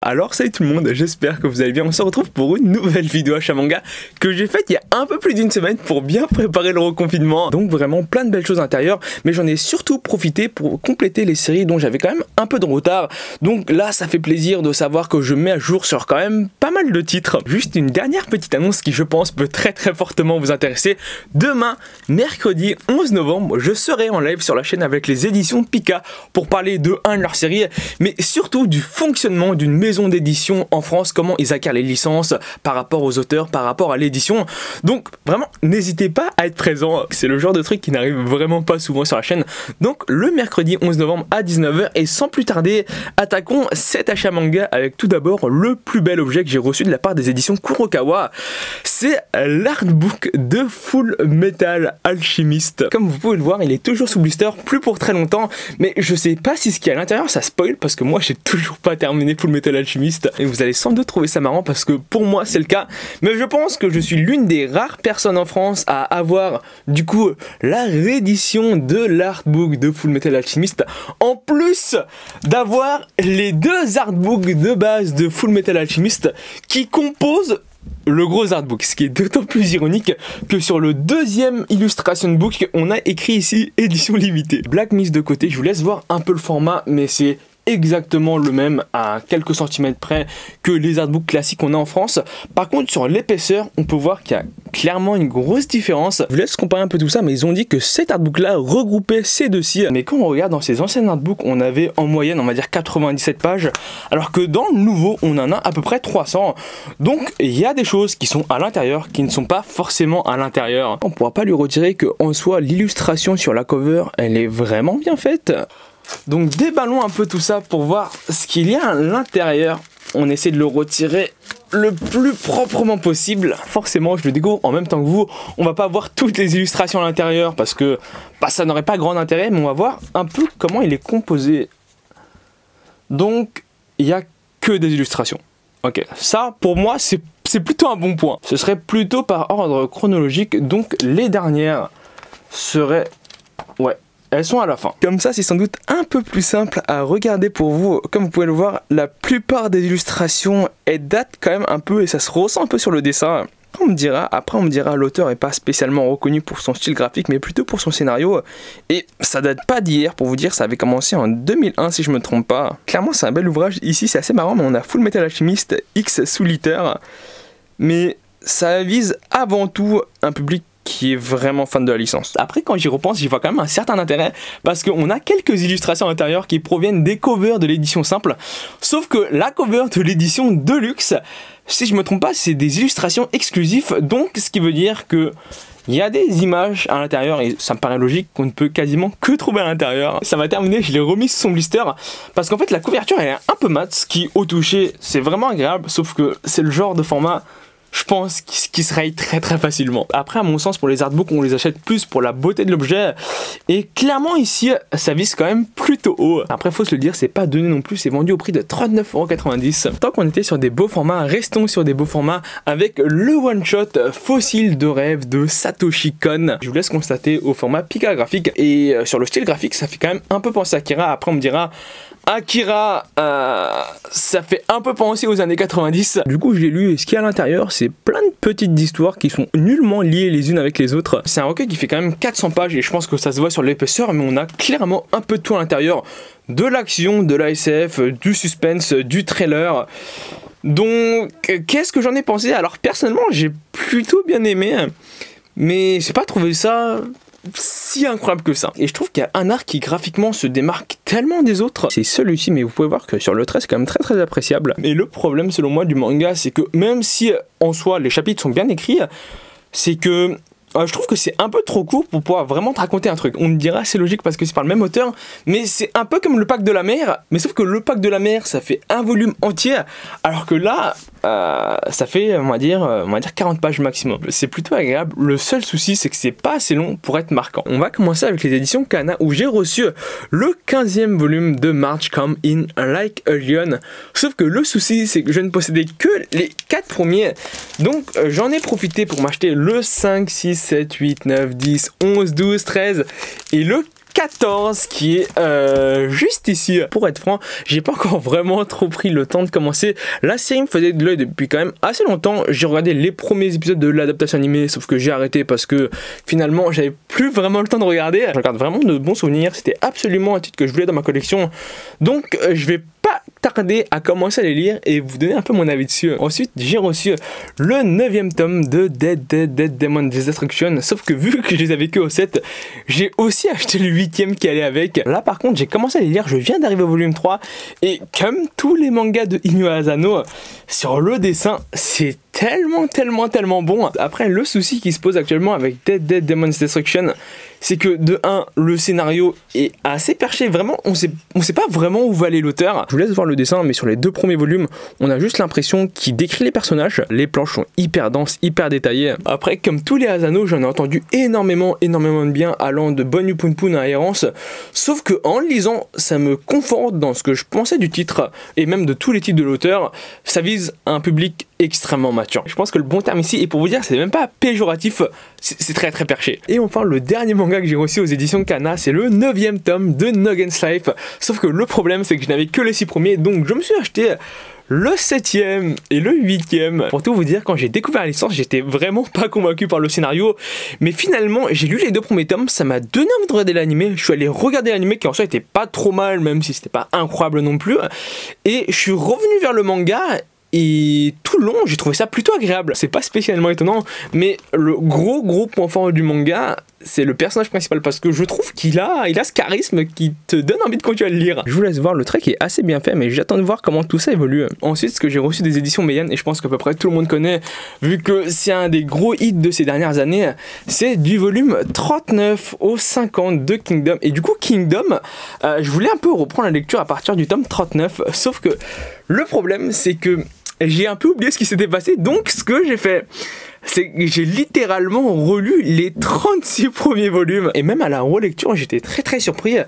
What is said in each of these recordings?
Alors salut tout le monde, j'espère que vous allez bien. On se retrouve pour une nouvelle vidéo achat manga que j'ai faite il y a un peu plus d'une semaine pour bien préparer le reconfinement. Donc vraiment plein de belles choses à l'intérieur, mais j'en ai surtout profité pour compléter les séries dont j'avais quand même un peu de retard. Donc là ça fait plaisir de savoir que je mets à jour sur quand même pas mal de titres. Juste une dernière petite annonce qui je pense peut très fortement vous intéresser. Demain, mercredi 11 novembre, je serai en live sur la chaîne avec les éditions Pika pour parler de un de leurs séries, mais surtout du fonctionnement d'une maison d'édition en France, comment ils acquièrent les licences par rapport aux auteurs, par rapport à l'édition. Donc vraiment, n'hésitez pas à être présent, c'est le genre de truc qui n'arrive vraiment pas souvent sur la chaîne. Donc le mercredi 11 novembre à 19 h, et sans plus tarder, attaquons cet achat manga avec tout d'abord le plus bel objet que j'ai reçu de la part des éditions Kurokawa. C'est l'artbook de Full Metal Alchemist. Comme vous pouvez le voir, il est toujours sous blister, plus pour très longtemps, mais je sais pas si ce qu'il y a à l'intérieur ça spoil, parce que moi j'ai toujours pas terminé Full Metal Alchemist, et vous allez sans doute trouver ça marrant parce que pour moi c'est le cas, mais je pense que je suis l'une des rares personnes en France à avoir du coup la réédition de l'artbook de Full Metal Alchemist, en plus d'avoir les deux artbooks de base de Full Metal Alchemist qui composent le gros artbook, ce qui est d'autant plus ironique que sur le deuxième illustration book, on a écrit ici édition limitée. Black mise de côté, je vous laisse voir un peu le format, mais c'est exactement le même à quelques centimètres près que les artbooks classiques qu'on a en France. Par contre, sur l'épaisseur, on peut voir qu'il y a clairement une grosse différence. Je vous laisse comparer un peu tout ça, mais ils ont dit que cet artbook là regroupait ces deux-ci. Mais quand on regarde dans ces anciens artbooks, on avait en moyenne, on va dire 97 pages, alors que dans le nouveau, on en a à peu près 300. Donc, il y a des choses qui sont à l'intérieur, qui ne sont pas forcément à l'intérieur. On ne pourra pas lui retirer que en soi, l'illustration sur la cover, elle est vraiment bien faite. Donc déballons un peu tout ça pour voir ce qu'il y a à l'intérieur. On essaie de le retirer le plus proprement possible. Forcément, je le découvre en même temps que vous. On va pas voir toutes les illustrations à l'intérieur parce que ça n'aurait pas grand intérêt, mais on va voir un peu comment il est composé. Donc, il n'y a que des illustrations. Ok, ça pour moi c'est plutôt un bon point. Ce serait plutôt par ordre chronologique, donc les dernières seraient... ouais. Elles sont à la fin. Comme ça, c'est sans doute un peu plus simple à regarder pour vous. Comme vous pouvez le voir, la plupart des illustrations, elles datent quand même un peu et ça se ressent un peu sur le dessin. Après on me dira, l'auteur n'est pas spécialement reconnu pour son style graphique, mais plutôt pour son scénario. Et ça date pas d'hier, pour vous dire, ça avait commencé en 2001 si je me trompe pas. Clairement, c'est un bel ouvrage. Ici, c'est assez marrant, mais on a Full Metal Alchemist X sous liter. Mais ça vise avant tout un public qui est vraiment fan de la licence. Après, quand j'y repense, j'y vois quand même un certain intérêt parce qu'on a quelques illustrations à l'intérieur qui proviennent des covers de l'édition simple, sauf que la cover de l'édition Deluxe, si je me trompe pas, c'est des illustrations exclusives, donc ce qui veut dire que il y a des images à l'intérieur et ça me paraît logique qu'on ne peut quasiment que trouver à l'intérieur. Ça va terminer, je l'ai remis sur son blister parce qu'en fait la couverture elle est un peu mate, ce qui au toucher c'est vraiment agréable, sauf que c'est le genre de format, je pense, qui se raye très facilement. Après, à mon sens, pour les artbooks, on les achète plus pour la beauté de l'objet. Et clairement, ici, ça vise quand même plutôt haut. Après, faut se le dire, c'est pas donné non plus. C'est vendu au prix de 39,90 €. Tant qu'on était sur des beaux formats, restons sur des beaux formats avec le one-shot Fossile de rêve de Satoshi Kon. Je vous laisse constater au format Pika graphique. Et sur le style graphique, ça fait quand même un peu penser à Akira. Après, on me dira... Akira, ça fait un peu penser aux années 90. Du coup, je l'ai lu et ce qu'il y a à l'intérieur, c'est plein de petites histoires qui sont nullement liées les unes avec les autres. C'est un recueil qui fait quand même 400 pages et je pense que ça se voit sur l'épaisseur, mais on a clairement un peu de tout à l'intérieur. De l'action, de la SF, du suspense, du trailer. Donc, qu'est-ce que j'en ai pensé? Alors, personnellement, j'ai plutôt bien aimé, mais j'ai pas trouvé ça... si incroyable que ça. Et je trouve qu'il y a un art qui graphiquement se démarque tellement des autres. C'est celui-ci, mais vous pouvez voir que sur le trait c'est quand même très appréciable. Et le problème selon moi du manga, c'est que même si en soi les chapitres sont bien écrits, c'est que je trouve que c'est un peu trop court pour pouvoir vraiment te raconter un truc. On me dira c'est logique parce que c'est par le même auteur, mais c'est un peu comme le Pack de la mer, mais sauf que le Pack de la mer ça fait un volume entier, alors que là ça fait on va dire 40 pages maximum. C'est plutôt agréable. Le seul souci c'est que c'est pas assez long pour être marquant. On va commencer avec les éditions Kana où j'ai reçu le 15e volume de March Come In Like a Lion. Sauf que le souci c'est que je ne possédais que les 4 premiers, donc j'en ai profité pour m'acheter le 5, 6, 7, 8, 9, 10, 11, 12, 13 et le 14 qui est juste ici. Pour être franc, j'ai pas encore vraiment trop pris le temps de commencer. La série me faisait de l'œil depuis quand même assez longtemps. J'ai regardé les premiers épisodes de l'adaptation animée, sauf que j'ai arrêté parce que finalement j'avais plus vraiment le temps de regarder. Je regarde vraiment de bons souvenirs, c'était absolument un titre que je voulais dans ma collection. Donc je vais pas tarder à commencer à les lire et vous donner un peu mon avis dessus. Ensuite, j'ai reçu le 9e tome de Dead Demon's Destruction, sauf que vu que je les avais que au 7, j'ai aussi acheté le 8e qui allait avec. Là par contre, j'ai commencé à les lire, je viens d'arriver au volume 3 et comme tous les mangas de Inyo Asano, sur le dessin, c'est tellement bon. Après, le souci qui se pose actuellement avec Dead Demon's Destruction, c'est que de 1, le scénario est assez perché, vraiment, on sait pas vraiment où va aller l'auteur. Je vous laisse voir le dessin, mais sur les 2 premiers volumes, on a juste l'impression qu'il décrit les personnages. Les planches sont hyper denses, hyper détaillées. Après, comme tous les Asano, j'en ai entendu énormément de bien allant de Bonne Poon à Errance, sauf que en le lisant, ça me conforte dans ce que je pensais du titre, et même de tous les titres de l'auteur. Ça vise un public extrêmement mature. Je pense que le bon terme ici, et pour vous dire, c'est même pas péjoratif, c'est très perché. Et enfin, le dernier manga que j'ai reçu aux éditions Kana, c'est le 9e tome de Noggen's Life. Sauf que le problème, c'est que je n'avais que les 6 premiers, donc je me suis acheté le 7e et le 8e. Pour tout vous dire, quand j'ai découvert la licence, j'étais vraiment pas convaincu par le scénario. Mais finalement, j'ai lu les 2 premiers tomes, ça m'a donné envie de regarder l'animé. Je suis allé regarder l'animé qui en soi était pas trop mal, même si c'était pas incroyable non plus. Et je suis revenu vers le manga. Et tout le long, j'ai trouvé ça plutôt agréable. C'est pas spécialement étonnant, mais le gros point fort du manga, c'est le personnage principal, parce que je trouve qu'il a ce charisme qui te donne envie de continuer à le lire. Je vous laisse voir, le trait qui est assez bien fait, mais j'attends de voir comment tout ça évolue. Ensuite, ce que j'ai reçu des éditions Meian, et je pense qu'à peu près tout le monde connaît, vu que c'est un des gros hits de ces dernières années, c'est du volume 39 au 50 de Kingdom. Et du coup, Kingdom, je voulais un peu reprendre la lecture à partir du tome 39, sauf que le problème, c'est que j'ai un peu oublié ce qui s'était passé, donc ce que j'ai fait, c'est que j'ai littéralement relu les 36 premiers volumes. Et même à la relecture, j'étais très surpris.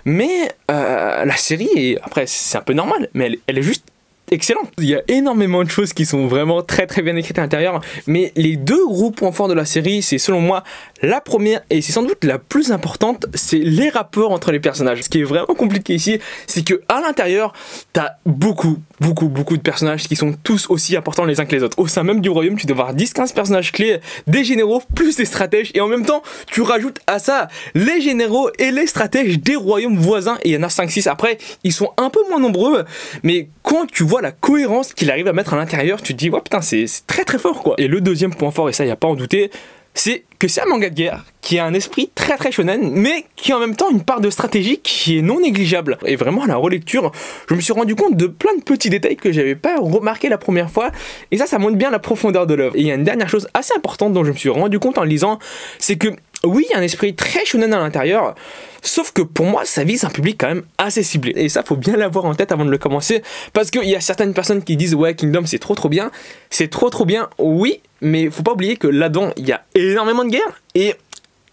Mais la série, après c'est un peu normal, mais elle est juste excellente. Il y a énormément de choses qui sont vraiment très bien écrites à l'intérieur, mais les 2 gros points forts de la série, c'est selon moi la première, et c'est sans doute la plus importante, c'est les rapports entre les personnages. Ce qui est vraiment compliqué ici, c'est que à l'intérieur, t'as beaucoup de personnages qui sont tous aussi importants les uns que les autres. Au sein même du royaume, tu dois avoir 10-15 personnages clés, des généraux plus des stratèges, et en même temps, tu rajoutes à ça les généraux et les stratèges des royaumes voisins, et il y en a 5-6. Après, ils sont un peu moins nombreux, mais quand tu vois la cohérence qu'il arrive à mettre à l'intérieur, tu te dis ouais putain, c'est très fort quoi. Et le deuxième point fort, et ça y a pas à en douter, c'est que c'est un manga de guerre qui a un esprit très shonen, mais qui a en même temps une part de stratégie qui est non négligeable. Et vraiment à la relecture, je me suis rendu compte de plein de petits détails que j'avais pas remarqué la première fois, et ça montre bien la profondeur de l'œuvre. Et il y a une dernière chose assez importante dont je me suis rendu compte en le lisant, c'est que oui, il y a un esprit très shonen à l'intérieur, sauf que pour moi, ça vise un public quand même assez ciblé. Et ça, faut bien l'avoir en tête avant de le commencer, parce qu'il y a certaines personnes qui disent ouais, Kingdom c'est trop bien. C'est trop bien, oui, mais faut pas oublier que là-dedans, il y a énormément de guerre, et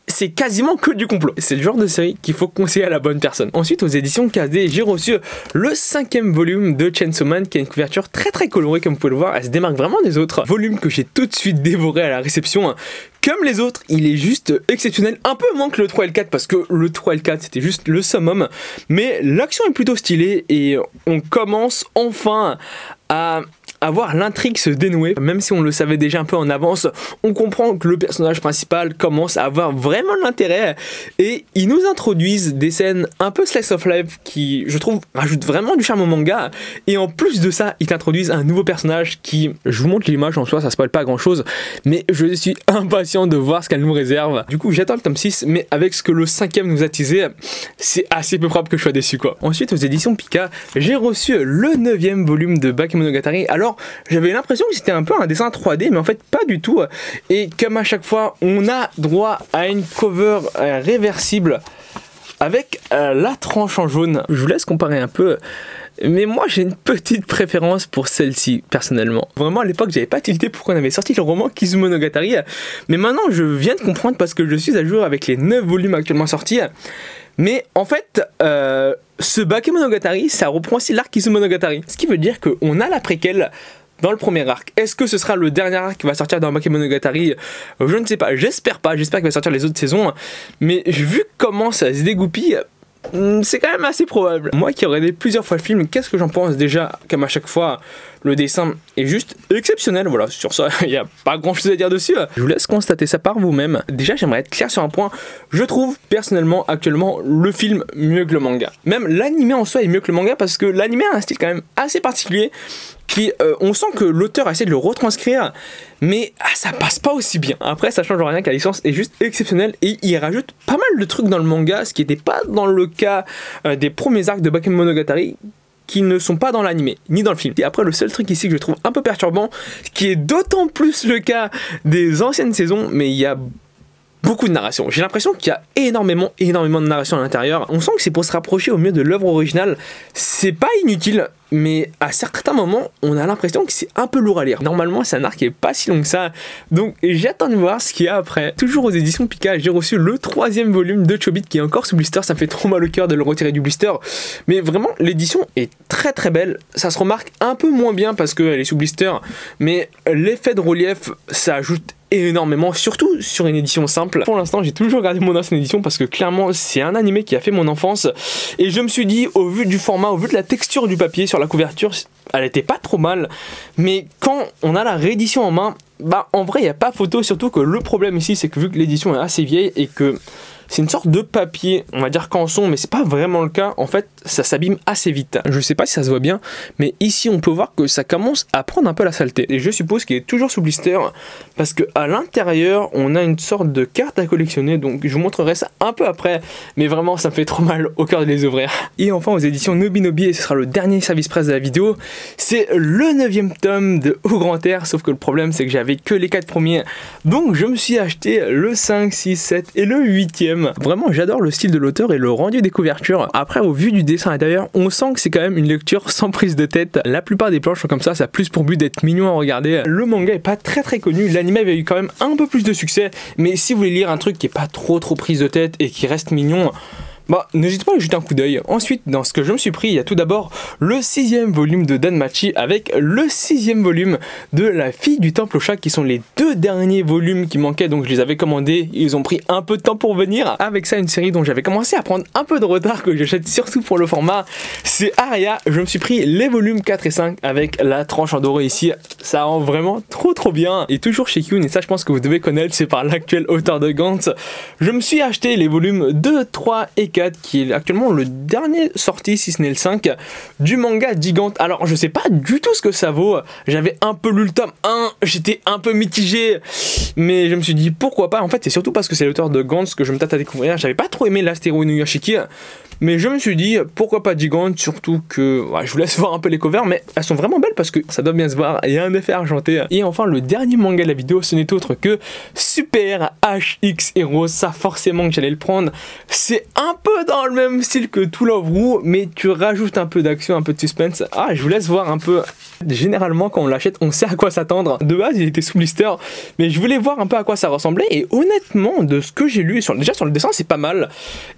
c'est quasiment que du complot. C'est le genre de série qu'il faut conseiller à la bonne personne. Ensuite, aux éditions KD, j'ai reçu le 5e volume de Chainsaw Man, qui a une couverture très colorée, comme vous pouvez le voir. Elle se démarque vraiment des autres volumes que j'ai tout de suite dévoré à la réception. Comme les autres, il est juste exceptionnel, un peu moins que le 3 et le 4, parce que le 3 et le 4 c'était juste le summum, mais l'action est plutôt stylée et on commence enfin à avoir l'intrigue se dénouer. Même si on le savait déjà un peu en avance, on comprend que le personnage principal commence à avoir vraiment de l'intérêt, et ils nous introduisent des scènes un peu slice of life qui, je trouve, rajoutent vraiment du charme au manga, et en plus de ça, ils t'introduisent un nouveau personnage qui, je vous montre l'image en soi, ça spoil pas grand chose, mais je suis impatient de voir ce qu'elle nous réserve. Du coup, j'attends le tome 6, mais avec ce que le 5e nous a teasé, c'est assez peu probable que je sois déçu quoi. Ensuite, aux éditions Pika, j'ai reçu le 9e volume de Bakemonogatari. Alors, j'avais l'impression que c'était un peu un dessin 3D, mais en fait pas du tout. Et comme à chaque fois, on a droit à une cover réversible avec la tranche en jaune. Je vous laisse comparer un peu, mais moi j'ai une petite préférence pour celle-ci personnellement. Vraiment à l'époque j'avais pas tilté pourquoi on avait sorti le roman Kizumonogatari, mais maintenant je viens de comprendre parce que je suis à jour avec les 9 volumes actuellement sortis. Mais en fait, ce Bakemonogatari, ça reprend aussi l'arc Kizumonogatari. Ce qui veut dire qu'on a la préquelle dans le premier arc. Est-ce que ce sera le dernier arc qui va sortir dans Bakemonogatari? Je ne sais pas, j'espère pas, j'espère qu'il va sortir les autres saisons, mais vu comment ça se dégoupille, c'est quand même assez probable. Moi qui ai regardé plusieurs fois le film, qu'est-ce que j'en pense? Déjà, comme à chaque fois, le dessin est juste exceptionnel. Voilà, sur ça, il n'y a pas grand chose à dire dessus. Je vous laisse constater ça par vous-même. Déjà, j'aimerais être clair sur un point. Je trouve personnellement, actuellement, le film mieux que le manga. Même l'anime en soi est mieux que le manga parce que l'anime a un style quand même assez particulier. On sent que l'auteur a essayé de le retranscrire, mais ça passe pas aussi bien. Après, ça change rien, que la licence est juste exceptionnelle et il rajoute pas mal de trucs dans le manga, ce qui n'était pas dans le cas des premiers arcs de Bakemonogatari, qui ne sont pas dans l'anime, ni dans le film. Et après, le seul truc ici que je trouve un peu perturbant, qui est d'autant plus le cas des anciennes saisons, mais il y a beaucoup de narration. J'ai l'impression qu'il y a énormément de narration à l'intérieur. On sent que c'est pour se rapprocher au mieux de l'œuvre originale. C'est pas inutile, mais à certains moments, on a l'impression que c'est un peu lourd à lire. Normalement, c'est un arc qui est pas si long que ça, donc j'attends de voir ce qu'il y a après. Toujours aux éditions Pika, j'ai reçu le 3e volume de Chobit qui est encore sous blister. Ça me fait trop mal au cœur de le retirer du blister, mais vraiment, l'édition est très très belle. Ça se remarque un peu moins bien parce qu'elle est sous blister, mais l'effet de relief, ça ajoute énormément, surtout sur une édition simple. Pour l'instant, j'ai toujours gardé mon ancienne édition parce que clairement, c'est un animé qui a fait mon enfance et je me suis dit, au vu du format, au vu de la texture du papier sur la couverture, elle était pas trop mal, mais quand on a la réédition en main, bah en vrai, il n'y a pas photo, surtout que le problème ici, c'est que vu que l'édition est assez vieille et que c'est une sorte de papier, on va dire canson, mais c'est pas vraiment le cas. En fait, ça s'abîme assez vite. Je sais pas si ça se voit bien, mais ici on peut voir que ça commence à prendre un peu la saleté. Et je suppose qu'il est toujours sous blister parce que à l'intérieur, on a une sorte de carte à collectionner. Donc je vous montrerai ça un peu après, mais vraiment ça me fait trop mal au cœur de les ouvrir. Et enfin aux éditions Nobinobi, et ce sera le dernier service presse de la vidéo, c'est le 9e tome de Au Grand Air. Sauf que le problème, c'est que j'avais que les 4 premiers, donc je me suis acheté le 5, 6, 7 et le 8e. Vraiment, j'adore le style de l'auteur et le rendu des couvertures. Après, au vu du dessin à l'intérieur, on sent que c'est quand même une lecture sans prise de tête. La plupart des planches sont comme ça a plus pour but d'être mignon à regarder. Le manga est pas très connu, l'anime avait eu quand même un peu plus de succès, mais si vous voulez lire un truc qui est pas trop prise de tête et qui reste mignon, bah, n'hésitez pas à jeter un coup d'œil. Ensuite, dans ce que je me suis pris, il y a tout d'abord le 6e volume de Danmachi avec le 6e volume de La Fille du Temple au Chat, qui sont les 2 derniers volumes qui manquaient, donc je les avais commandés. Ils ont pris un peu de temps pour venir. Avec ça, une série dont j'avais commencé à prendre un peu de retard, que j'achète surtout pour le format, c'est Aria. Je me suis pris les volumes 4 et 5 avec la tranche en doré ici. Ça rend vraiment trop bien. Et toujours chez Kyun, et ça je pense que vous devez connaître, c'est par l'actuel auteur de Gantz. Je me suis acheté les volumes 2, 3 et 4, qui est actuellement le dernier sorti, si ce n'est le 5, du manga Gigante. Alors je sais pas du tout ce que ça vaut, j'avais un peu lu le tome 1, j'étais un peu mitigé, mais je me suis dit pourquoi pas. En fait c'est surtout parce que c'est l'auteur de Gantz que je me tâte à découvrir. J'avais pas trop aimé l'Astéro Inuyashiki, mais je me suis dit pourquoi pas Gigante, surtout que je vous laisse voir un peu les covers, mais elles sont vraiment belles parce que ça doit bien se voir, il y a un effet argenté. Et enfin le dernier manga de la vidéo, ce n'est autre que Super HX Heroes. Ça forcément que j'allais le prendre, c'est un peu dans le même style que To Love Ru, mais tu rajoutes un peu d'action, un peu de suspense. Je vous laisse voir un peu. Généralement quand on l'achète, on sait à quoi s'attendre. De base il était sous blister, mais je voulais voir un peu à quoi ça ressemblait, et honnêtement de ce que j'ai lu, déjà sur le dessin c'est pas mal,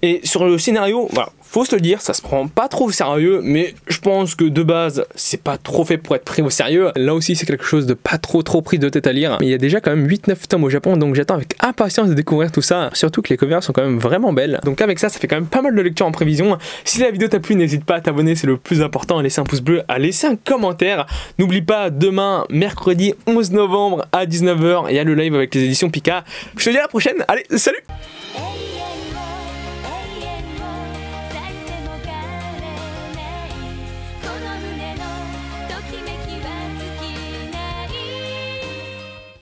et sur le scénario, voilà, faut se le dire, ça se prend pas trop au sérieux, mais je pense que de base c'est pas trop fait pour être pris au sérieux. Là aussi c'est quelque chose de pas trop pris de tête à lire, mais il y a déjà quand même 8-9 tomes au Japon, donc j'attends avec impatience de découvrir tout ça, surtout que les covers sont quand même vraiment belles. Donc avec ça, ça fait quand même pas mal de lecture en prévision. Si la vidéo t'a plu, n'hésite pas à t'abonner, c'est le plus important, à laisser un pouce bleu, à laisser un commentaire. N'oublie pas, demain, mercredi 11 novembre à 19 h, il y a le live avec les éditions Pika. Je te dis à la prochaine, allez, salut!